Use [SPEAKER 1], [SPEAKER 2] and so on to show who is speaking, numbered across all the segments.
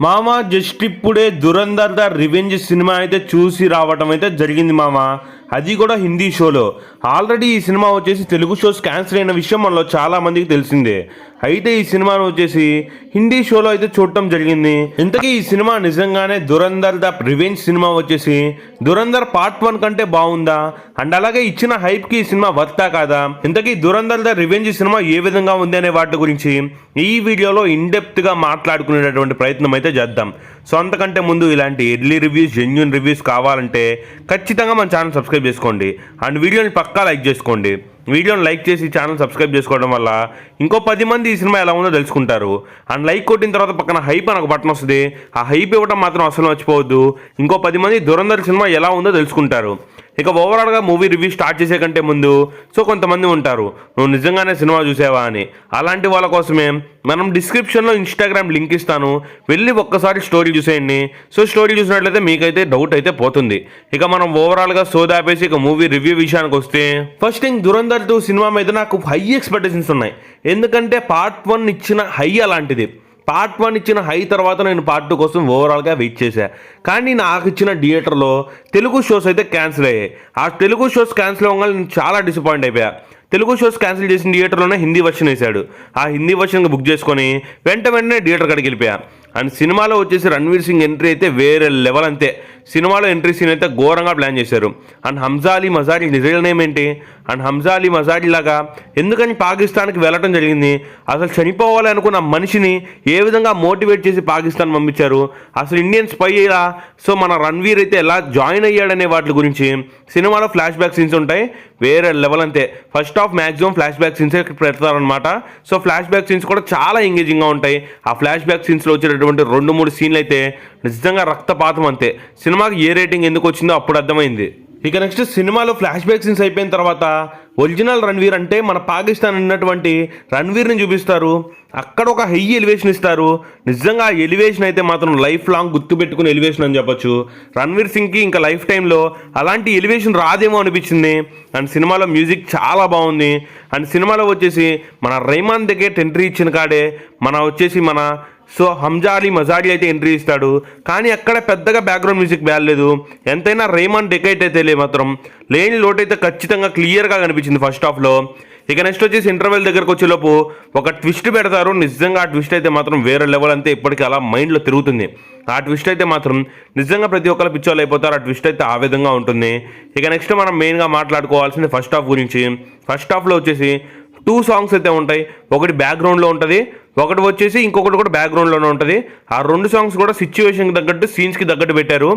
[SPEAKER 1] మామ జస్ట్ ఇప్పుడే Dhurandhar the revenge cinema అయితే చూసి రావటం అయితే జరిగింది మామ. అది కూడా హిందీ షోలో. ఆల్రెడీ ఈ సినిమా వచ్చేసి తెలుగు షోస్ క్యాన్సిల్ అయిన విషయం మనలో చాలా మందికి తెలిసిందే. అయితే ఈ సినిమాను వచ్చేసి హిందీ షోలో అయితే చూడటం జరిగింది. ఇంతకీ ఈ సినిమా నిజంగానే దురంధర్ ద రివెంజ్ సినిమా వచ్చేసి దురంధర్ పార్ట్ 1 కంటే బాగుందా, అండ్ అలాగే ఇచ్చిన హైప్ కి ఈ సినిమా వర్తా కాదా, ఇంతకీ దురంధర్ ద రివెంజ్ సినిమా ఏ విధంగా ఉంది అనే వాటి గురించి ఈ వీడియోలో ఇన్డెప్త్ గా మాట్లాడుకునేటటువంటి ప్రయత్నం అయితే చేద్దాం. సో అంతకంటే ముందు ఇలాంటి ఎర్లీ రివ్యూస్, జెన్యూన్ రివ్యూస్ కావాలంటే ఖచ్చితంగా మన ఛానల్ సబ్స్క్రైబ్ చేసుకోండి అండ్ వీడియోని పక్కా లైక్ చేసుకోండి. వీడియోని లైక్ చేసి ఛానల్ సబ్స్క్రైబ్ చేసుకోవడం వల్ల ఇంకో 10 మంది ఈ సినిమా ఎలా ఉందో తెలుసుకుంటారు. అండ్ లైక్ కొట్టిన తర్వాత పక్కన హైప్ అని ఒక బటన్ వస్తుంది. ఆ హైప్ ఇవ్వడం మాత్రం అసలు మర్చిపోవద్దు. ఇంకో 10 మంది దురంధర్ సినిమా ఎలా ఉందో తెలుసుకుంటారు. ఇక ఓవరాల్గా మూవీ రివ్యూ స్టార్ట్ చేసే కంటే ముందు కొంతమంది ఉంటారు, నువ్వు నిజంగానే సినిమా చూసావా అని. అలాంటి వాళ్ళ కోసమే మనం డిస్క్రిప్షన్లో ఇన్స్టాగ్రామ్ లింక్ ఇస్తాను, వెళ్ళి ఒక్కసారి స్టోరీ చూసేయండి. సో స్టోరీ చూసినట్లయితే మీకైతే డౌట్ అయితే పోతుంది. ఇక మనం ఓవరాల్గా సోదాపేసి ఇక మూవీ రివ్యూ విషయానికి వస్తే, ఫస్ట్ థింగ్ దురంధర్ 2 సినిమా మీద నాకు హై ఎక్స్పెక్టేషన్స్ ఉన్నాయి. ఎందుకంటే పార్ట్ 1 ఇచ్చిన హై అలాంటిది. పార్ట్ 1 ఇచ్చిన హై తర్వాత నేను పార్ట్ 2 కోసం ఓవరాల్గా వెయిట్ చేశా. కానీ నాకు ఇచ్చిన థియేటర్లో తెలుగు షోస్ అయితే క్యాన్సిల్ అయ్యాయి. ఆ తెలుగు షోస్ క్యాన్సిల్ అవ్వగా నేను చాలా డిసప్పాయింట్ అయిపోయా. తెలుగు షోస్ క్యాన్సిల్ చేసిన థియేటర్లోనే హిందీ వర్షన్ వేశాడు. ఆ హిందీ వర్షన్ బుక్ చేసుకొని వెంటనే థియేటర్ కాడికి వెళ్ళిపోయా. అండ్ సినిమాలో వచ్చేసి రణ్వీర్ సింగ్ ఎంట్రీ అయితే వేరే లెవెల్. అంతే, సినిమాలో ఎంట్రీ సీన్ అయితే ఘోరంగా ప్లాన్ చేశారు. And Hamza Ali Mazari real name ఏంటి? అండ్ హంజా అలీ మజారీ లాగా ఎందుకని పాకిస్తాన్కి వెళ్ళటం జరిగింది? అసలు చనిపోవాలి అనుకున్న మనిషిని ఏ విధంగా మోటివేట్ చేసి పాకిస్తాన్ పంపించారు? అసలు ఇండియన్ స్పై అయ్యా సో మన రణ్వీర్ అయితే ఎలా జాయిన్ అయ్యాడనే వాటి గురించి సినిమాలో ఫ్లాష్ బ్యాక్ సీన్స్ ఉంటాయి, వేరే లెవెల్. అంతే, first half maximum flash back scenes పెడతారనమాట. సో ఫ్లాష్ బ్యాక్ సీన్స్ కూడా చాలా ఎంగేజింగ్గా ఉంటాయి. ఆ ఫ్లాష్ బ్యాక్ సీన్స్లో వచ్చేటటువంటి 2-3 సీన్లు అయితే నిజంగా రక్తపాతం. అంతే, సినిమాకి ఏ రేటింగ్ ఎందుకు వచ్చిందో అప్పుడు అర్థమైంది. ఇక నెక్స్ట్ సినిమాలో ఫ్లాష్ బ్యాక్ సీన్స్ అయిపోయిన తర్వాత ఒరిజినల్ రణ్వీర్ అంటే మన పాకిస్తాన్ ఉన్నటువంటి రణ్వీర్ని చూపిస్తారు. అక్కడ ఒక హై ఎలివేషన్ ఇస్తారు. నిజంగా ఆ ఎలివేషన్ అయితే మాత్రం లైఫ్ లాంగ్ గుర్తుపెట్టుకునే ఎలివేషన్ అని చెప్పొచ్చు. రణ్వీర్ సింగ్కి ఇంకా లైఫ్ టైంలో అలాంటి ఎలివేషన్ రాదేమో అనిపించింది. అండ్ సినిమాలో మ్యూజిక్ చాలా బాగుంది. అండ్ సినిమాలో వచ్చేసి మన రైమాన్ దగ్గర ఎంట్రీ ఇచ్చిన కాడే మన హంజా అలీ మజారీ అయితే ఎంట్రీ ఇస్తాడు. కానీ అక్కడ పెద్దగా బ్యాక్గ్రౌండ్ మ్యూజిక్ వేయలేదు. ఎంతైనా రేమాన్ డెకైట్ అయితే మాత్రం లేని లోటు అయితే ఖచ్చితంగా క్లియర్గా కనిపించింది ఫస్ట్ హాఫ్లో. ఇక నెక్స్ట్ వచ్చేసి ఇంటర్వెల్ దగ్గరకు వచ్చేలోపు ఒక ట్విస్ట్ పెడతారు. నిజంగా ఆ ట్విస్ట్ అయితే మాత్రం వేరే లెవెల్. అంతే, ఇప్పటికీ అలా మైండ్లో తిరుగుతుంది. ఆ ట్విస్ట్ అయితే మాత్రం నిజంగా ప్రతి ఒక్కరు పిచ్చోళ్ళు అయిపోతారు. ఆ ట్విస్ట్ అయితే ఆ విధంగా ఉంటుంది. ఇక నెక్స్ట్ మనం మెయిన్గా మాట్లాడుకోవాల్సింది ఫస్ట్ హాఫ్ గురించి. ఫస్ట్ హాఫ్లో వచ్చేసి 2 సాంగ్స్ అయితే ఉంటాయి. ఒకటి బ్యాక్గ్రౌండ్లో ఉంటుంది, ఒకటి వచ్చేసి ఇంకొకటి కూడా బ్యాక్గ్రౌండ్లోనే ఉంటుంది. ఆ 2 సాంగ్స్ కూడా సిచ్యువేషన్కి తగ్గట్టు, సీన్స్కి తగ్గట్టు పెట్టారు.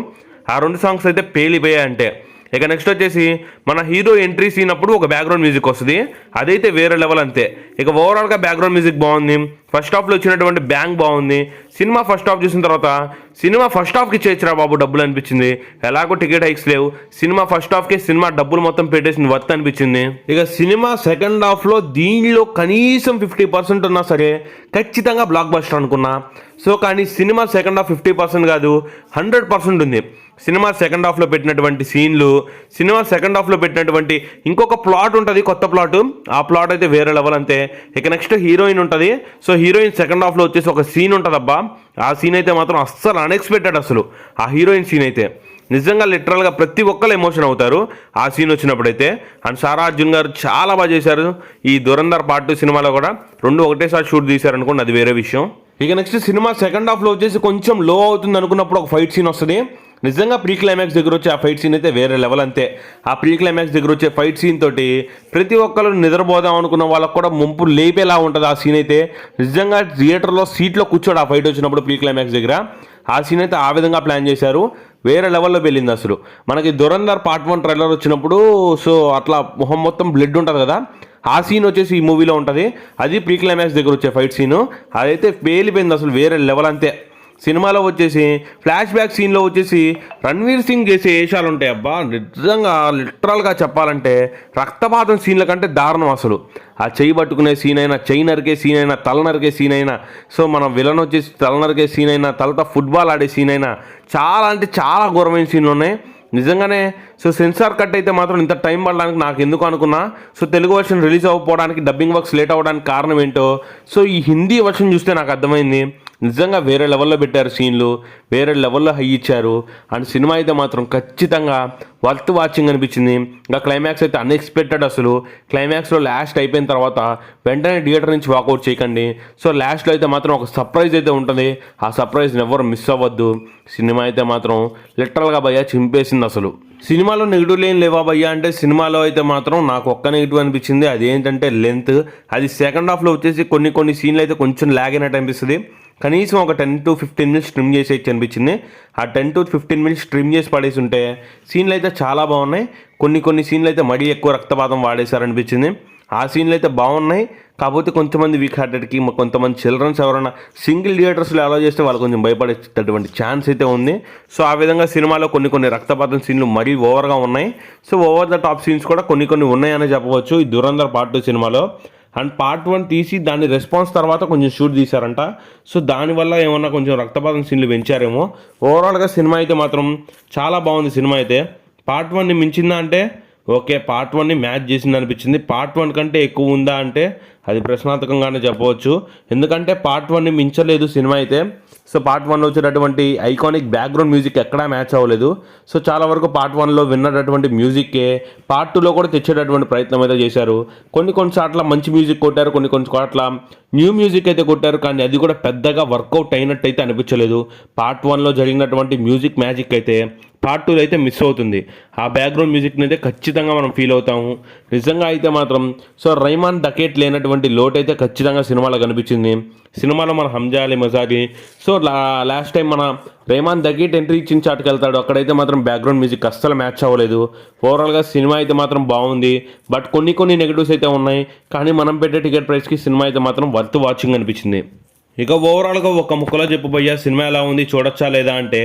[SPEAKER 1] ఆ 2 సాంగ్స్ అయితే పేలిపోయాయి అంటే. ఇక నెక్స్ట్ వచ్చేసి మన హీరో ఎంట్రీ సీన్ అప్పుడు ఒక బ్యాక్గ్రౌండ్ మ్యూజిక్ వస్తుంది, అదైతే వేరే లెవెల్. అంతే, ఇక ఓవరాల్గా బ్యాక్గ్రౌండ్ మ్యూజిక్ బాగుంది. ఫస్ట్ హాఫ్లో వచ్చినటువంటి బ్యాంగ్ బాగుంది. సినిమా ఫస్ట్ హాఫ్ చూసిన తర్వాత సినిమా ఫస్ట్ హాఫ్కి ఇచ్చేయచ్చురా బాబు డబ్బులు అనిపించింది. ఎలాగో టికెట్ హైక్స్ లేవు, సినిమా ఫస్ట్ హాఫ్కి సినిమా డబ్బులు మొత్తం పెట్టేసింది వర్త్ అనిపించింది. ఇక సినిమా సెకండ్ హాఫ్లో దీనిలో కనీసం 50% ఉన్నా సరే ఖచ్చితంగా బ్లాక్ బస్టర్ అనుకున్నా. సో కానీ సినిమా సెకండ్ హాఫ్ 50% కాదు, 100% ఉంది. సినిమా సెకండ్ హాఫ్లో పెట్టినటువంటి సీన్లు, సినిమా సెకండ్ హాఫ్లో పెట్టినటువంటి ఇంకొక ప్లాట్ ఉంటుంది, కొత్త ప్లాట్. ఆ ప్లాట్ అయితే వేరే లెవెల్. అంతే, ఇక నెక్స్ట్ హీరోయిన్ ఉంటుంది. సో హీరోయిన్ సెకండ్ హాఫ్లో వచ్చేసి ఒక సీన్ ఉంటుంది అబ్బా. ఆ సీన్ అయితే మాత్రం అస్సలు అన్ఎక్స్పెక్టెడ్. అసలు ఆ హీరోయిన్ సీన్ అయితే నిజంగా లిటరల్గా ప్రతి ఒక్కరు ఎమోషన్ అవుతారు ఆ సీన్ వచ్చినప్పుడైతే. అండ్ సారా అర్జున్ గారు చాలా బాగా చేశారు. ఈ దురంధర్ పార్ట్ 2 సినిమాలో కూడా 2 ఒకటేసారి షూట్ తీశారనుకోండి, అది వేరే విషయం. ఇక నెక్స్ట్ సినిమా సెకండ్ హాఫ్లో వచ్చేసి కొంచెం లో అవుతుంది అనుకున్నప్పుడు ఒక ఫైట్ సీన్ వస్తుంది. నిజంగా ప్రీ క్లైమాక్స్ దగ్గర వచ్చే ఆ ఫైట్ సీన్ అయితే వేరే లెవెల్. అంతే, ఆ ప్రీ క్లైమాక్స్ దగ్గర వచ్చే ఫైట్ సీన్ తోటి ప్రతి ఒక్కరు నిద్రపోదాం అనుకున్న వాళ్ళకు కూడా ముంపు లేపేలా ఉంటుంది ఆ సీన్ అయితే. నిజంగా థియేటర్లో సీట్లో కూర్చోడు ఆ ఫైట్ వచ్చినప్పుడు ప్రీ క్లైమాక్స్ దగ్గర. ఆ సీన్ అయితే ఆ విధంగా ప్లాన్ చేశారు, వేరే లెవెల్లో వెళ్ళింది అసలు. మనకి దురంధర్ పార్ట్ 1 ట్రైలర్ వచ్చినప్పుడు సో అట్లా మొహం మొత్తం బ్లడ్ ఉంటుంది కదా, ఆ సీన్ వచ్చేసి ఈ మూవీలో ఉంటుంది. అది ప్రీ క్లైమాక్స్ దగ్గర వచ్చే ఫైట్ సీను, అదైతే పేలిపోయింది అసలు, వేరే లెవెల్. అంతే, సినిమాలో వచ్చేసి ఫ్లాష్ బ్యాక్ సీన్లో వచ్చేసి రణ్వీర్ సింగ్ చేసే వేషాలు ఉంటాయి అబ్బా. నిజంగా లిటరల్గా చెప్పాలంటే రక్తపాతం సీన్ల కంటే దారుణం అసలు. ఆ చెయ్యి పట్టుకునే సీన్ అయినా, చెయ్యి నరికే సీన్ అయినా, తల నరికే సీన్ అయినా, సో మన విలన్ వచ్చేసి తల నరికే సీన్ అయినా, తలతో ఫుట్బాల్ ఆడే సీన్ అయినా, చాలా అంటే చాలా ఘోరమైన సీన్లు ఉన్నాయి నిజంగానే. సో సెన్సార్ కట్ అయితే మాత్రం ఇంత టైం పడడానికి నాకు ఎందుకు అనుకున్నా. సో తెలుగు వర్షన్ రిలీజ్ అవ్వకపోవడానికి, డబ్బింగ్ వర్క్స్ లేట్ అవ్వడానికి కారణం ఏంటో సో ఈ హిందీ వర్షన్ చూస్తే నాకు అర్థమైంది. నిజంగా వేరే లెవెల్లో పెట్టారు సీన్లు, వేరే లెవెల్లో హై ఇచ్చారు. అండ్ సినిమా అయితే మాత్రం ఖచ్చితంగా వర్త్ వాచింగ్ అనిపించింది. ఇంకా క్లైమాక్స్ అయితే అన్ఎక్స్పెక్టెడ్. అసలు క్లైమాక్స్లో లాస్ట్ అయిపోయిన తర్వాత వెంటనే థియేటర్ నుంచి వాకౌట్ చేయకండి. సో లాస్ట్లో అయితే మాత్రం ఒక సర్ప్రైజ్ అయితే ఉంటుంది. ఆ సర్ప్రైజ్ని ఎవరు మిస్ అవ్వద్దు. సినిమా అయితే మాత్రం లిటరల్గా భయ్యా చింపేసింది. అసలు సినిమాలో నెగిటివ్లు ఏం లేవా భయ్యా అంటే, సినిమాలో అయితే మాత్రం నాకు ఒక్క నెగిటివ్ అనిపించింది. అదేంటంటే లెంత్. అది సెకండ్ హాఫ్లో వచ్చేసి కొన్ని సీన్లు అయితే కొంచెం లాగ్ అయినట్టు అనిపిస్తుంది. కనీసం ఒక 10 to 15 మినిట్స్ ట్రిమ్ చేసేయచ్చు అనిపించింది. ఆ 10 to 15 మినిట్స్ ట్రిమ్ చేసి పడేసి ఉంటే సీన్లు అయితే చాలా బాగున్నాయి. కొన్ని సీన్లు అయితే మరీ ఎక్కువ రక్తపాతం వాడేశారనిపించింది. ఆ సీన్లు అయితే బాగున్నాయి. కాకపోతే కొంతమంది వీక్ హార్టెడ్కి, కొంతమంది చిల్డ్రన్స్ ఎవరైనా సింగిల్ థియేటర్స్లో అలా చేస్తే వాళ్ళు కొంచెం భయపడేటటువంటి ఛాన్స్ అయితే ఉంది. సో ఆ విధంగా సినిమాలో కొన్ని రక్తపాతం సీన్లు మరీ ఓవర్గా ఉన్నాయి. So over the top scenes కూడా కొన్ని ఉన్నాయని చెప్పవచ్చు ఈ దురంధర్ పార్ట్ 2 సినిమాలో. అండ్ పార్ట్ 1 తీసి దాని రెస్పాన్స్ తర్వాత కొంచెం షూట్ తీశారంట. సో దానివల్ల ఏమన్నా కొంచెం రక్తపాతం సీన్లు పెంచారేమో. ఓవరాల్గా సినిమా అయితే మాత్రం చాలా బాగుంది. సినిమా అయితే పార్ట్ 1ని మించిందా అంటే ఓకే, పార్ట్ 1ని మ్యాచ్ చేసింది అనిపించింది. పార్ట్ 1 కంటే ఎక్కువ ఉందా అంటే అది ప్రశ్నార్థకంగానే చెప్పవచ్చు. ఎందుకంటే పార్ట్ 1ని మించలేదు సినిమా అయితే. సో పార్ట్ 1లో వచ్చేటటువంటి ఐకానిక్ బ్యాక్గ్రౌండ్ మ్యూజిక్ ఎక్కడా మ్యాచ్ అవ్వలేదు. సో చాలా వరకు పార్ట్ 1లో విన్నటువంటి మ్యూజిక్కే పార్ట్ 2లో కూడా తెచ్చేటటువంటి ప్రయత్నం అయితే చేశారు. కొన్ని చోట్ల మంచి మ్యూజిక్ కొట్టారు, కొన్ని చోట్ల న్యూ మ్యూజిక్ అయితే కొట్టారు. కానీ అది కూడా పెద్దగా వర్కౌట్ అయినట్టు అయితే అనిపించలేదు. పార్ట్ 1లో జరిగినటువంటి మ్యూజిక్ మ్యాజిక్ అయితే పార్ట్ 2లో అయితే మిస్ అవుతుంది. ఆ బ్యాక్గ్రౌండ్ మ్యూజిక్ని అయితే ఖచ్చితంగా మనం ఫీల్ అవుతాము. నిజంగా అయితే మాత్రం సో రైమాన్ డకేట్ లేనటువంటి లోటు అయితే ఖచ్చితంగా సినిమాలో కనిపించింది. సినిమాలో మన Hamza Ali Mazari so last time మన రైమాన్ డకేట్ ఎంట్రీ ఇచ్చిన చాటుకు వెళ్తాడు, అక్కడైతే మాత్రం బ్యాక్గ్రౌండ్ మ్యూజిక్ అస్సలు మ్యాచ్ అవ్వలేదు. ఓవరాల్గా సినిమా అయితే మాత్రం బాగుంది. బట్ కొన్ని నెగిటివ్స్ అయితే ఉన్నాయి. కానీ మనం పెట్టే టికెట్ ప్రైస్కి సినిమా అయితే మాత్రం వర్త్ వాచింగ్ అనిపించింది. ఇక ఓవరాల్గా ఒక ముక్కలో చెప్పబోయా సినిమా ఎలా ఉంది, చూడొచ్చా లేదా అంటే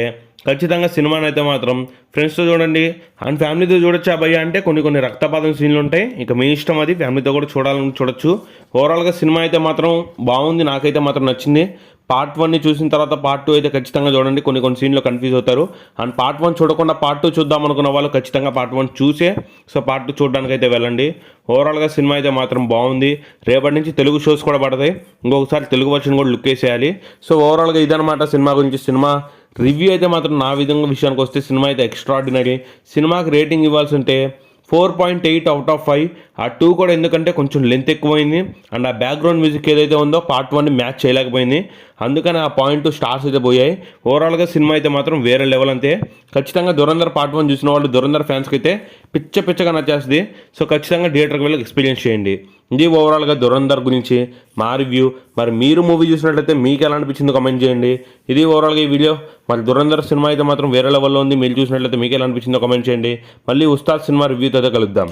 [SPEAKER 1] ఖచ్చితంగా సినిమాని అయితే మాత్రం ఫ్రెండ్స్తో చూడండి అండ్ ఫ్యామిలీతో చూడొచ్చా భయ్యా అంటే కొన్ని రక్తపాతం సీన్లు ఉంటాయి. ఇక మీ ఇష్టం, అది ఫ్యామిలీతో కూడా చూడాలని చూడొచ్చు. ఓవరాల్గా సినిమా అయితే మాత్రం బాగుంది, నాకైతే మాత్రం నచ్చింది. పార్ట్ 1ని చూసిన తర్వాత పార్ట్ 2 అయితే ఖచ్చితంగా చూడండి. కొన్ని సీన్లో కన్ఫ్యూజ్ అవుతారు. అండ్ పార్ట్ 1 చూడకుండా పార్ట్ 2 చూద్దాం అనుకున్న వాళ్ళు ఖచ్చితంగా పార్ట్ 1 చూసే సో పార్ట్ 2 చూడడానికి అయితే వెళ్ళండి. ఓవరాల్గా సినిమా అయితే మాత్రం బాగుంది. రేపటి నుంచి తెలుగు షోస్ కూడా పడతాయి. ఇంకొకసారి తెలుగు వర్షన్ కూడా లుక్ వేసేయాలి. సో ఓవరాల్గా ఇదనమాట సినిమా గురించి. సినిమా రివ్యూ అయితే మాత్రం నా విషయానికి వస్తే సినిమా అయితే ఎక్స్ట్రాడినరీ. సినిమాకి రేటింగ్ ఇవ్వాల్సి ఉంటే 4.8 out of 5. ఆ 2 కూడా ఎందుకంటే కొంచెం లెంత్ ఎక్కువైంది. అండ్ ఆ బ్యాక్గ్రౌండ్ మ్యూజిక్ ఏదైతే ఉందో పార్ట్ 1ని మ్యాచ్ చేయలేకపోయింది. అందుకని ఆ పాయింట్ స్టార్స్ అయితే పోయాయి. ఓవరాల్గా సినిమా అయితే మాత్రం వేరే లెవెల్ అంతే. ఖచ్చితంగా దురంధర్ పార్ట్ 1 చూసిన వాళ్ళు దురంధర్ ఫ్యాన్స్కి అయితే పిచ్చగా నచ్చేస్తుంది. సో ఖచ్చితంగా థియేటర్కి వెళ్ళి ఎక్స్పీరియన్స్ చేయండి. ఇది ఓవరాల్గా దురంధర్ గురించి మా రివ్యూ. మరి మీరు మూవీ చూసినట్లయితే మీకు ఎలా అనిపించిందో కామెంట్ చేయండి. ఇది ఓవరాల్గా ఈ వీడియో. మరి దురంధర్ సినిమా అయితే మాత్రం వేరే లెవెల్లో ఉంది. మీరు చూసినట్లయితే మీకు ఎలా అనిపించిందో కామెంట్ చేయండి. మళ్ళీ ఉస్తాద్ సినిమా రివ్యూతో అయితే కలుద్దాం.